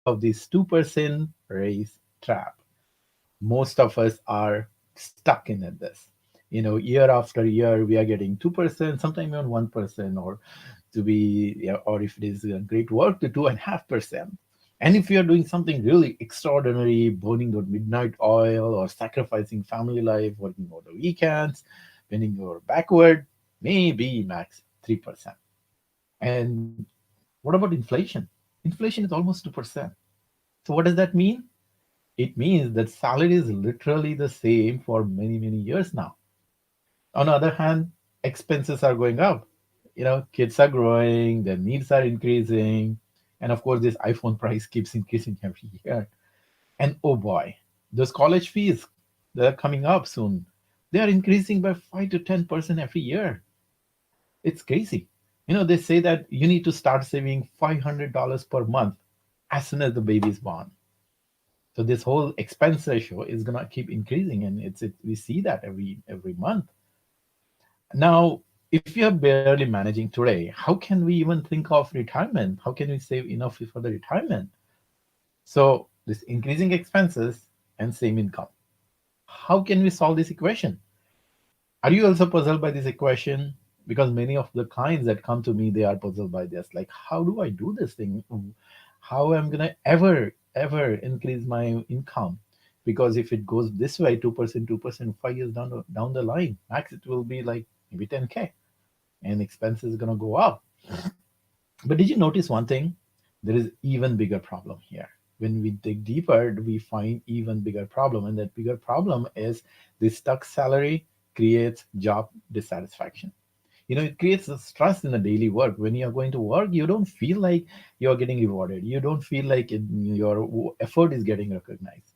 of this 2% raise trap. Most of us are stuck in it this. Year after year, we are getting 2%, sometimes even 1%, or to be, or if it is great work, to 2.5%. And if you're doing something really extraordinary, burning your midnight oil or sacrificing family life, working over the weekends, bending over backward, maybe max 3%. And what about inflation? Inflation is almost 2%. So what does that mean? It means that salary is literally the same for many, many years now. On the other hand, expenses are going up. Kids are growing, their needs are increasing, and of course, this iPhone price keeps increasing every year. And oh boy, those college fees, they're coming up soon. They are increasing by 5 to 10% every year. It's crazy. They say that you need to start saving $500 per month as soon as the baby is born. So this whole expense ratio is gonna keep increasing, and we see that every month. Now, if you're barely managing today, how can we even think of retirement? How can we save enough for the retirement? So this increasing expenses and same income. How can we solve this equation? Are you also puzzled by this equation? Because many of the clients that come to me, they are puzzled by this. Like, how do I do this thing? How am I gonna ever increase my income? Because if it goes this way, 2%, 2%, 5 years down the line, max it will be like maybe 10K, and expenses gonna go up. But did you notice one thing? There is even bigger problem here. When we dig deeper, we find even bigger problem, and that bigger problem is the stuck salary creates job dissatisfaction. It creates a stress in the daily work. When you're going to work, you don't feel like you're getting rewarded. You don't feel like your effort is getting recognized.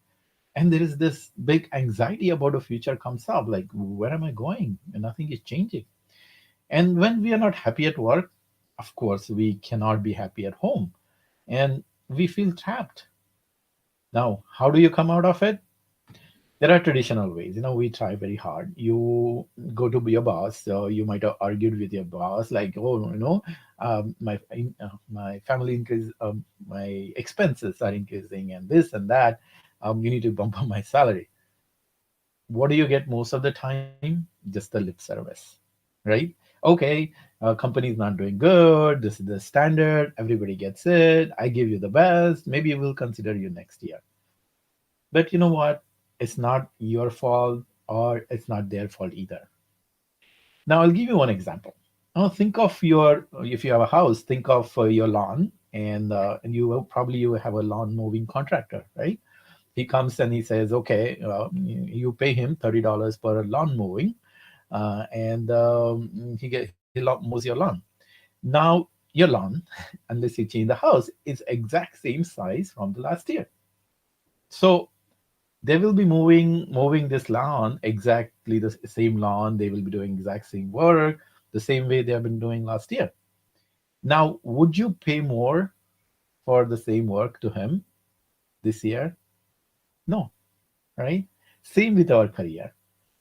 And there is this big anxiety about the future comes up, like, where am I going? And nothing is changing. And when we are not happy at work, of course, we cannot be happy at home. And we feel trapped. Now, how do you come out of it? There are traditional ways. We try very hard. You go to your boss. So you might have argued with your boss, like, oh, my family increase, my expenses are increasing, and this and that. You need to bump up my salary. What do you get most of the time? Just the lip service, right? Okay, company is not doing good. This is the standard. Everybody gets it. I give you the best. Maybe we'll consider you next year. But you know what? It's not your fault, or it's not their fault either. Now, I'll give you one example. Now, think of if you have a house, think of your lawn, and you will probably you have a lawn mowing contractor, right? He comes and he says, okay, you pay him $30 per lawn mowing, and he mows your lawn. Now, your lawn, unless you change the house, is exact same size from the last year. So they will be moving this lawn exactly the same lawn. They will be doing exact same work the same way they have been doing last year. Now, would you pay more for the same work to him this year? No, right? Same with our career.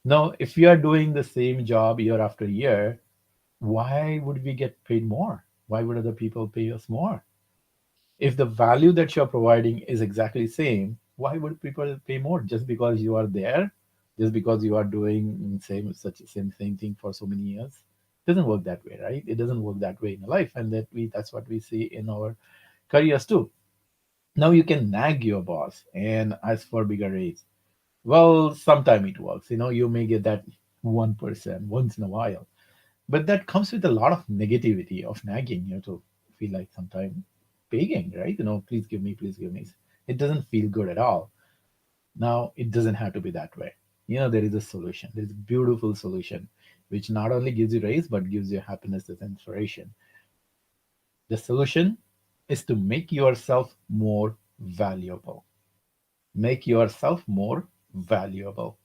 Now, if we are doing the same job year after year, why would we get paid more? Why would other people pay us more? If the value that you're providing is exactly same, why would people pay more just because you are there, just because you are doing same thing for so many years? It doesn't work that way, right? It doesn't work that way in life, and that's what we see in our careers too. Now you can nag your boss and ask for bigger raise. Well, sometime it works. You may get that 1% once in a while, but that comes with a lot of negativity of nagging. You have to feel like sometime begging, right? Please give me, please give me. It doesn't feel good at all. Now, it doesn't have to be that way. There is a solution. There is a beautiful solution, which not only gives you raise, but gives you happiness and inspiration. The solution is to make yourself more valuable. Make yourself more valuable,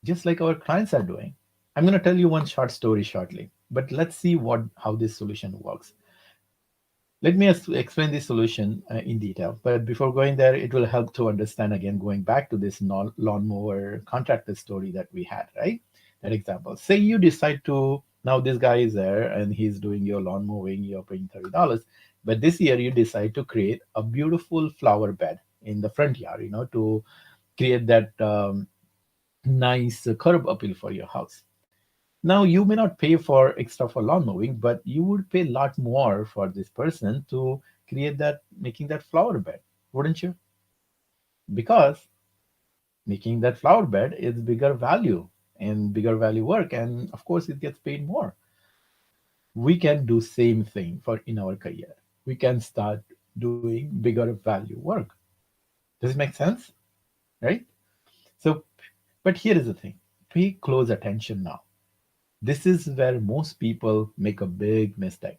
just like our clients are doing. I'm going to tell you one short story shortly, but let's see how this solution works. Let me explain this solution in detail. But before going there, it will help to understand again, going back to this lawnmower contractor story that we had, right? That example. Say you decide to, now this guy is there and he's doing your lawn mowing, you're paying $30. But this year you decide to create a beautiful flower bed in the front yard, to create that nice curb appeal for your house. Now you may not pay for extra for lawn mowing, but you would pay a lot more for this person to create that, making that flower bed, wouldn't you? Because making that flower bed is bigger value and bigger value work, and of course it gets paid more. We can do same thing for in our career. We can start doing bigger value work. Does it make sense? Right? So, but here is the thing. Pay close attention now. This is where most people make a big mistake.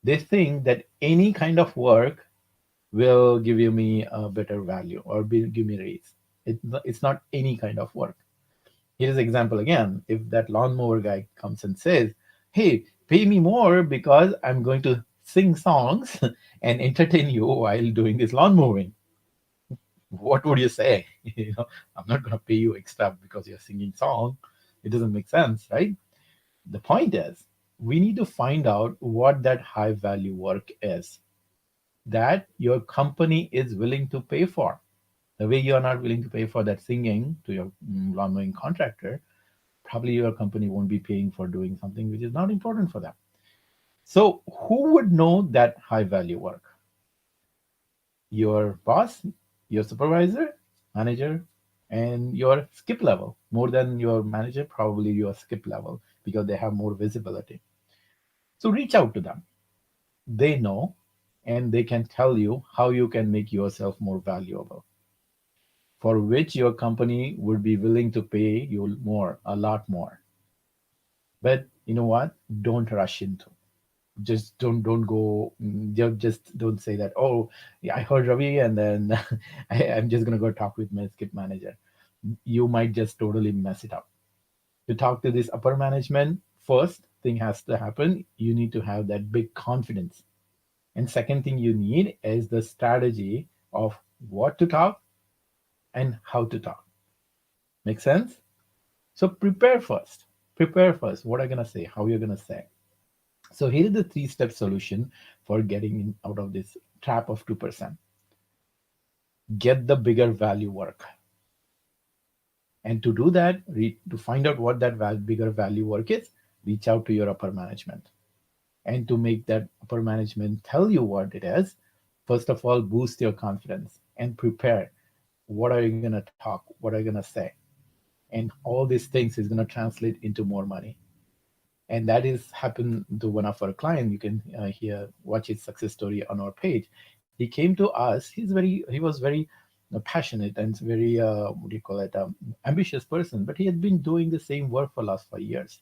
They think that any kind of work will give you me a better value or give me raise. It's not any kind of work. Here's an example again. If that lawnmower guy comes and says, "Hey, pay me more because I'm going to sing songs and entertain you while doing this lawn mowing," what would you say? I'm not going to pay you extra because you're singing song. It doesn't make sense, right? The point is, we need to find out what that high value work is that your company is willing to pay for. The way you are not willing to pay for that singing to your lawn mowing contractor, probably your company won't be paying for doing something which is not important for them. So, who would know that high value work? Your boss, your supervisor, manager, and your skip level. More than your manager, probably your skip level because they have more visibility. So, reach out to them. They know and they can tell you how you can make yourself more valuable, for which your company would be willing to pay you more, a lot more. But you know what? Don't rush into. Just don't go. Just don't say that. Oh, yeah, I heard Ravi, and then I'm just gonna go talk with my skip manager. You might just totally mess it up. To talk to this upper management, first thing has to happen. You need to have that big confidence. And second thing you need is the strategy of what to talk and how to talk. Make sense? So prepare first. Prepare first. What are you gonna say? How you're gonna say? So here is the three-step solution for getting out of this trap of 2%. Get the bigger value work. And to do that, to find out what that bigger value work is, reach out to your upper management. And to make that upper management tell you what it is, first of all, boost your confidence and prepare. What are you going to talk? What are you going to say? And all these things is going to translate into more money. And that is happened to one of our clients. You can hear watch his success story on our page. He came to us. He was very passionate and very what do you call it, ambitious person. But he had been doing the same work for last 5 years,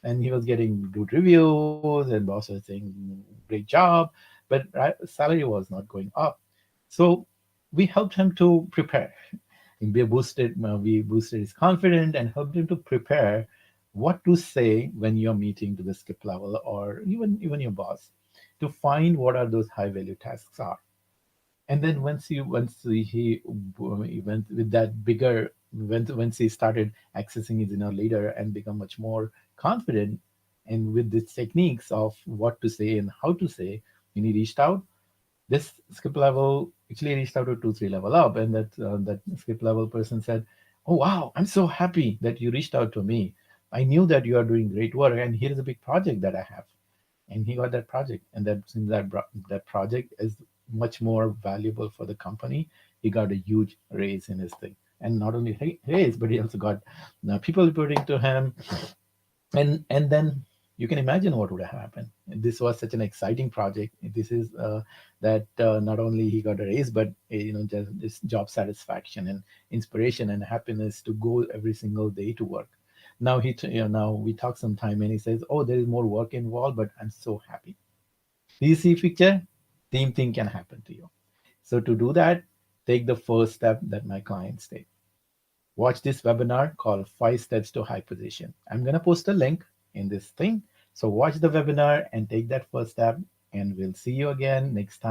and he was getting good reviews, and boss was saying great job, but salary was not going up. So we helped him to prepare. We boosted his confidence and helped him to prepare what to say when you're meeting to the skip level or even your boss, to find what are those high value tasks are. And then he went with that bigger, once he started accessing his inner leader and become much more confident, and with these techniques of what to say and how to say, when he reached out, this skip level actually reached out to 2 3 level up, and that skip level person said, "Oh wow, I'm so happy that you reached out to me. I knew that you are doing great work, and here is a big project that I have." And he got that project, and that since that project is much more valuable for the company, he got a huge raise in his thing. And not only raise, but he also got people reporting to him, and then you can imagine what would have happened. This was such an exciting project. This is that not only he got a raise, but just this job satisfaction and inspiration and happiness to go every single day to work. Now now we talk sometime and he says, "Oh, there is more work involved, but I'm so happy." Do you see picture? Same thing can happen to you. So to do that, take the first step that my clients take. Watch this webinar called 5 Steps to High Position. I'm going to post a link in this thing. So watch the webinar and take that first step, and we'll see you again next time.